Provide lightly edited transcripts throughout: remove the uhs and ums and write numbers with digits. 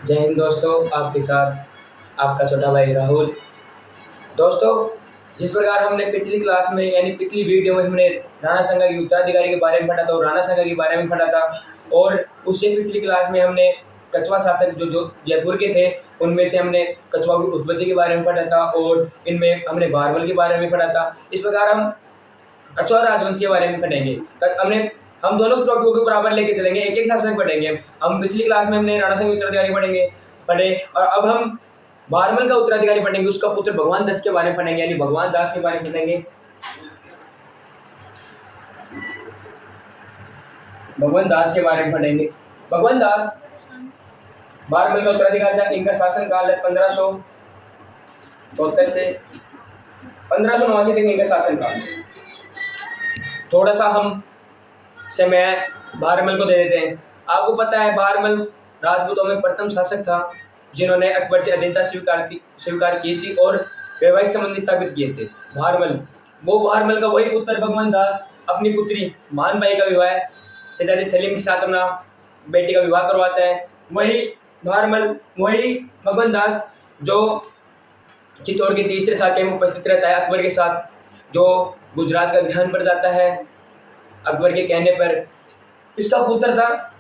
जय हिंद दोस्तों, आपके साथ आपका छोटा भाई राहुल। दोस्तों, जिस प्रकार हमने पिछली क्लास में यानी पिछली वीडियो में हमने राणा सांगा के उत्तराधिकारी के बारे में पढ़ा था और राणा सांगा के बारे में पढ़ा था, और उससे पिछली क्लास में हमने कछवा शासक जो जयपुर के थे उनमें से हमने कछवा की उत्पत्ति के बारे में पढ़ा था और इनमें हमने भारमल के बारे में पढ़ा था। इस प्रकार हम कछवा राजवंश के बारे में पढ़ेंगे। हम दोनों टॉपिकों को बराबर लेके चलेंगे, एक एक शासक पढ़ेंगे। हम पिछली क्लास में हमने राणा सांगा के उत्तराधिकारी पढ़े और अब हम भारमल का उत्तराधिकारी पढ़ेंगे, उसका पुत्र भगवान दास के बारे में पढ़ेंगे, यानी भगवान दास के बारे में पढ़ेंगे। भगवान दास के बारे में पढ़ेंगे। भगवान दास भारमल का उत्तराधिकारी था। इनका शासन काल है 1574 से 1589 तक इनका शासन काल। थोड़ा सा हम समय भारमल को दे देते हैं। आपको पता है भारमल राजपूतों में प्रथम शासक था जिन्होंने अकबर से अधीनता स्वीकार की थी और वैवाहिक संबंध स्थापित किए थे। भारमल का वही पुत्र भगवान दास अपनी पुत्री मानबाई का विवाह शहजादे सलीम के साथ अपना बेटी का विवाह करवाता है। वही भगवान दास जो चित्तौड़ के तीसरे साल में उपस्थित रहता है अकबर के साथ, जो गुजरात का अभियान पर जाता है अकबर के कहने पर। इसका पुत्र था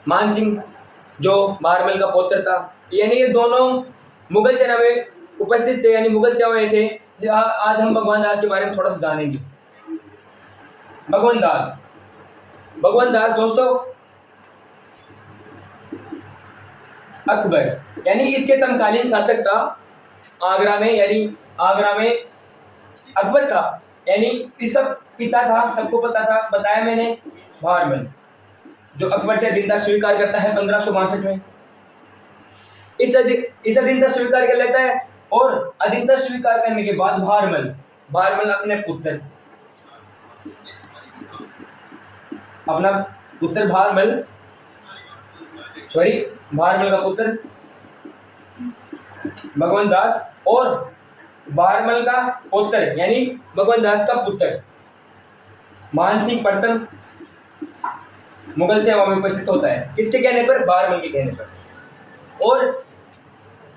मान सिंह जो भारमल का पुत्र था। यानी ये दोनों मुगल सेना में उपस्थित थे, यानी मुगल सेना में थे। आज हम भगवान दास के बारे में थोड़ा सा जानेंगे। भगवान दास दोस्तों अकबर यानी इसके समकालीन शासक था। आगरा में अकबर था, यानी इसका पिता था, सबको पता था, बताया मैंने, भारमल, जो अकबर से अधीनता स्वीकार करता है 1562 में। इस अधीनता स्वीकार कर लेता है और अधीनता स्वीकार करने के बाद भारमल अपने पुत्र भारमल का पुत्र भगवान दास और भारमल का पुत्र यानी भगवान दास का पुत्र मान सिंह प्रथम मुगल सेवा में उपस्थित होता है। किसके कहने पर? भारमल के कहने पर। और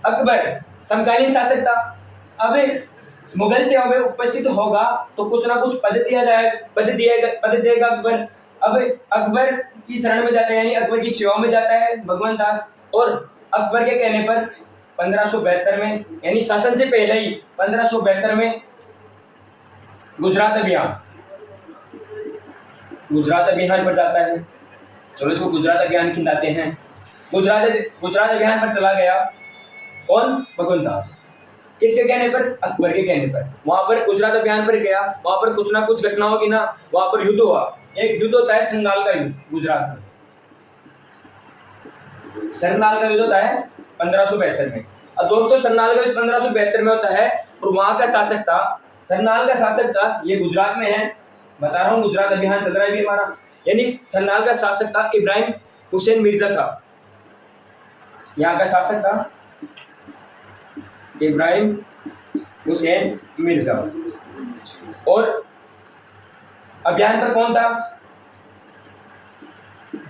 अकबर समकालीन शासक था। अब मुगल सेवा में उपस्थित होगा तो कुछ ना कुछ पद देगा अकबर। अब अकबर की शरण में जाता है, यानी अकबर की सेवा में जाता है भगवान दास, और अकबर के कहने पर 1572 में, यानी शासन से पहले ही 1572 में गुजरात अभियान पर जाता है। चलो इसको गुजरात अभियान खिलाते हैं। गुजरात अभियान पर चला गया कौन? भगवान दास। किसके कहने पर? अकबर के कहने पर। वहां पर गुजरात अभियान पर गया, वहां पर कुछ ना कुछ घटना होगी ना, वहां पर युद्ध हुआ। एक युद्ध होता है सरनाल का युद्ध गुजरात में। सरनाल का युद्ध होता है 1572 में। अब दोस्तों सरनाल का युद्ध 1572 में होता है और वहां का शासक था, सरनाल का शासक था, ये गुजरात में है, बता रहा हूँ, गुजरात अभियान चल रहा है भी हमारा। यानी सरनाल का शासक था इब्राहिम हुसैन मिर्जा था। यहाँ का शासक था इब्राहिम हुसैन मिर्जा। और अभियान पर कौन था?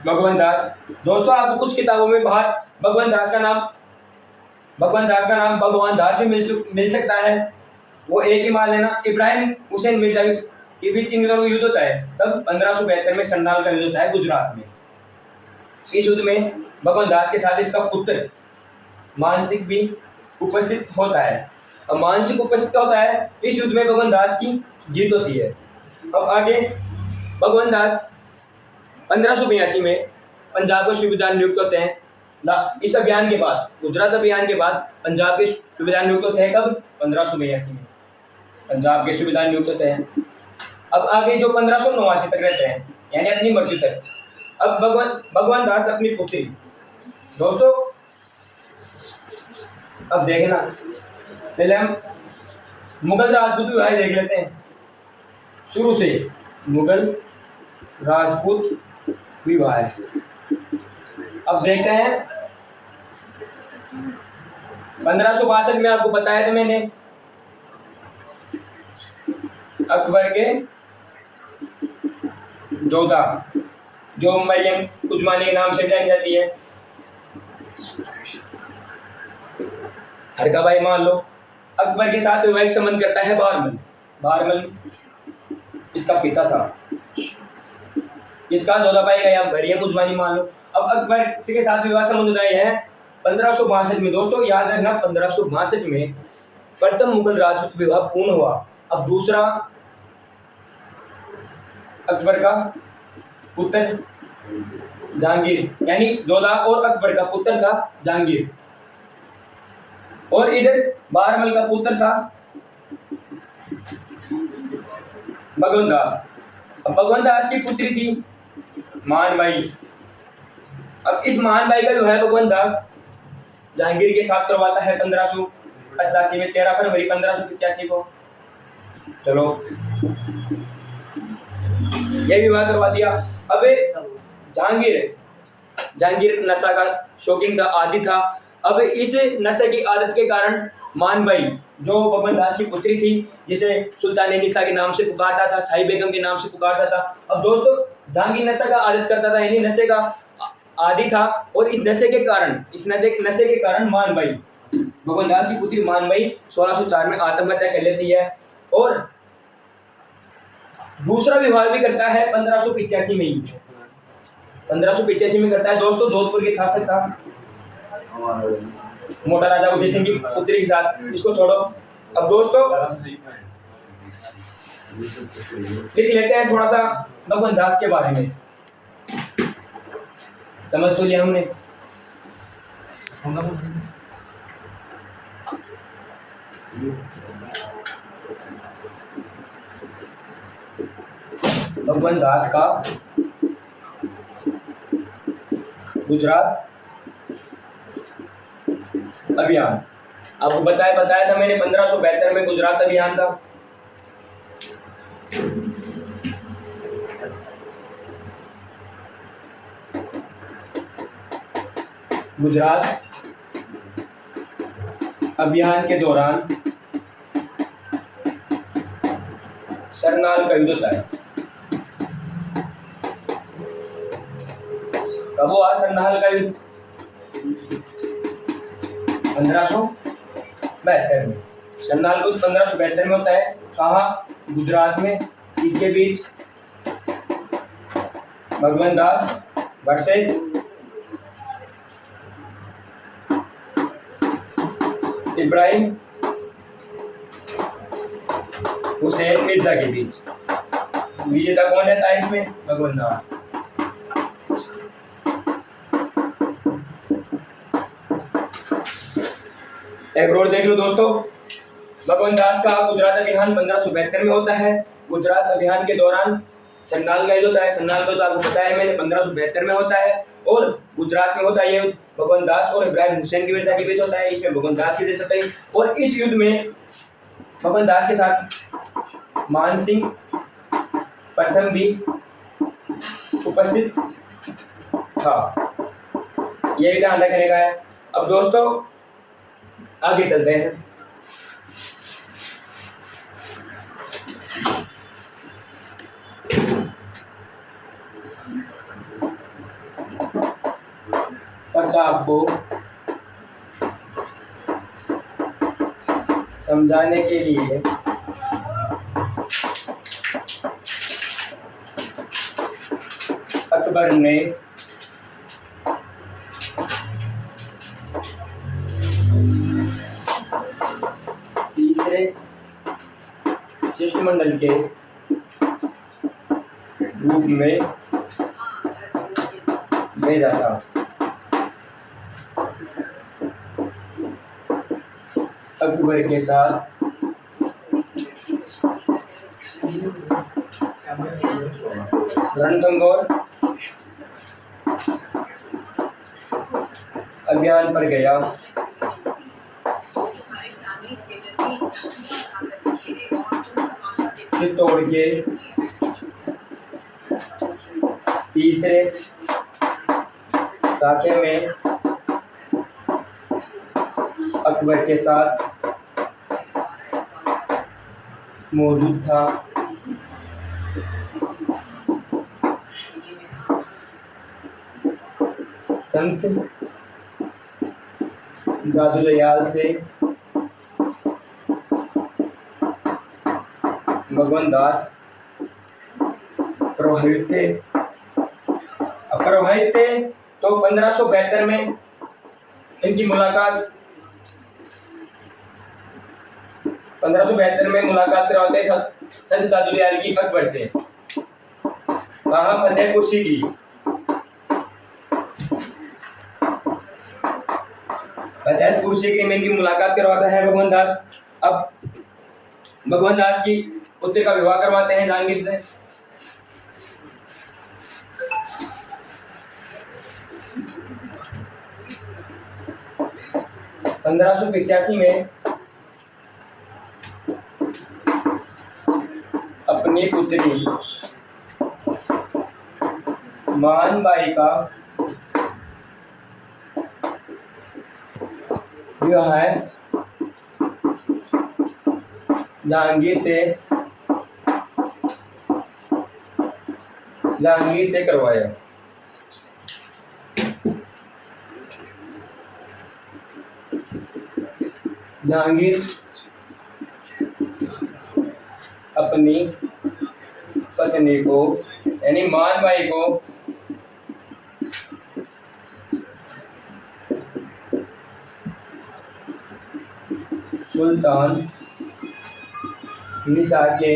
भगवान दास। दोस्तों आपको कुछ किताबों में बाहर भगवान दास का नाम भगवान दास भी मिल सकता है, वो एक ही मान लेना। इब्राहिम हुसैन मिर्जा के बीच इन दोनों का युद्ध होता है, तब 1572 में सरनाल का युद्ध होता है गुजरात में। इस युद्ध में भगवान दास के साथ इसका पुत्र मानसिंह भी उपस्थित होता है। अब मानसिंह उपस्थित होता है, इस युद्ध में भगवान दास की जीत होती है। अब आगे भगवान दास 1582 में पंजाब के सूबेदार नियुक्त होते हैं। इस अभियान के बाद, गुजरात अभियान के बाद पंजाब के सूबेदार नियुक्त होते हैं। कब? 1582 में पंजाब के सूबेदार नियुक्त होते हैं। अब आगे जो 1589 तक रहते हैं, यानी अपनी मृत्यु तक। अब भगवान दास अपनी पुत्री, दोस्तों अब देखना, पहले हम मुगल राजपूत विवाह देख लेते हैं शुरू से। मुगल राजपूत विवाह अब देखते हैं। 1562 में आपको बताया था मैंने, अकबर के जोधा जो मरियम उजमानी के नाम से जानी जाती है, हर का भाई मान लो अकबर के साथ वैवाहिक संबंध करता है बहरमल। बहरमल इसका पिता था। इसका जोधाबाई का या मरियम उजमानी मान लो। अब अकबर के साथ विवाह संबंध होता है 1562 में। दोस्तों याद रखना 1562 में प्रथम मुगल राजपूत विवाह पूर्ण हुआ। अब दूसरा अकबर का पुत्र जहांगीर, यानी जोधा और अकबर का पुत्र था जहांगीर, और इधर बहरमल का पुत्र था भगवंत दास। अब भगवंत दास की पुत्री थी मानबाई। अब इस मानबाई का जो है भगवंत दास जहांगीर के साथ करवाता है 1585 में, 13 फरवरी 1585 को। चलो ये विवाह करवा दिया। अब जहांगीर नशा का शौकीन था, आदी था। अब इस नशे की आदत के कारण मानबाई जो भगवंत दास की पुत्री थी, जिसे सुल्तान निसा के नाम से पुकारता था, शाही बेगम के नाम से पुकारता था। अब दोस्तों जहांगीर नशा का आदत करता था, यानी नशे का आदी था, और इस नशे के कारण मानबाई, भगवंत दास की पुत्री मानबाई 1604 में आत्महत्या कर लेती है। और दूसरा विवाह भी करता है 1585 में ही, 1585 में करता है दोस्तों, जोधपुर के शासक था मोटा राजा उदय सिंह की पुत्री के साथ। इसको छोड़ो। अब दोस्तों लिख लेते हैं थोड़ा सा भगवंत दास के बारे में। समझ तो लिया हमने। भगवंत दास का गुजरात अभियान, आपको बताया था मैंने 1572 में गुजरात अभियान था। गुजरात अभियान के दौरान सरनाल का युद्ध होता है। कब हुआ सरनाल का युद्ध? 1572 में। सरनाल का युद्ध 1572 में होता है। कहाँ? गुजरात में। इसके बीच भगवंत दास वर्सेस इब्राहिम हुसैन मिर्जा के बीच। विजेता कौन रहता है इसमें? भगवंत दास। एक और देख लो दोस्तों, भगवंत दास का गुजरात अभियान 1572 में होता है। गुजरात अभियान के दौरान सरनाल का युद्ध होता है। सरनाल का युद्ध आपको पता है मैंने 1572 में होता है, और गुजरात में होता है। ये भगवंत दास और इब्राहिम हुसैन की मिर्जा के बीच होता है। इसमें भगवंत दास की जीत होता है, और इस युद्ध में भगवंत दास के साथ मान सिंह प्रथम भी उपस्थित था। ये ध्यान रखने का है। अब दोस्तों आगे चलते हैं। प्रताप को समझाने के लिए अकबर ने तीसरे शिष्टमंडल के रूप में भेजा था। अकबर के साथ रणथंभौर अभियान पर गया। चित्तौड़ के तीसरे साके में अकबर के साथ मौजूद था। संत दादू दयाल से भगवान दास प्रभावित थे। तो 1572 में इनकी मुलाकात 1572 में मुलाकात करवाते संत दादू दयाल की अकबर से। कहाँ? फतेहपुर सीकरी। फतेहपुर सीकरी में इनकी मुलाकात करवाता है भगवान दास। अब भगवान दास की पुत्र का विवाह करवाते हैं जहांगीर से। पंद्रह सौ 85 में अपनी पुत्री मानबाई का विवाह जहांगीर से करवाया। जहांगीर अपनी पत्नी को यानी मानबाई को सुल्तान निसार के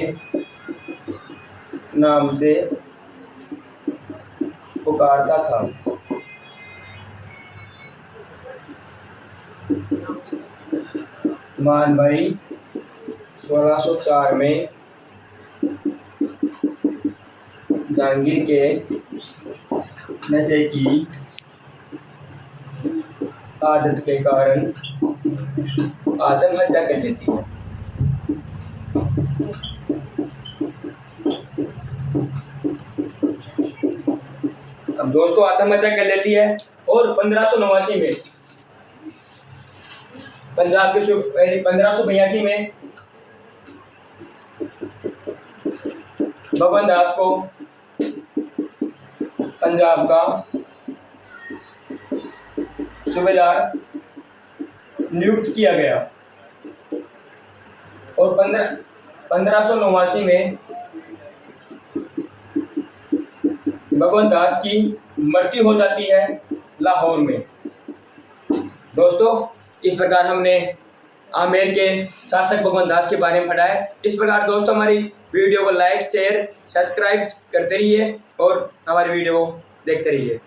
नाम से पुकारता था। मानबाई 1604 में जहांगीर के नशे की आदत के कारण आत्महत्या कर लेती है। अब दोस्तों आत्महत्या कर लेती है और 1589 में पंजाब के 1582 में भगवान दास को पंजाब का सूबेदार नियुक्त किया गया और 1589 में भगवान दास की मृत्यु हो जाती है लाहौर में। दोस्तों इस प्रकार हमने आमेर के शासक भगवान दास के बारे में पढ़ा है। इस प्रकार दोस्तों हमारी वीडियो को लाइक शेयर सब्सक्राइब करते रहिए और हमारी वीडियो को देखते रहिए।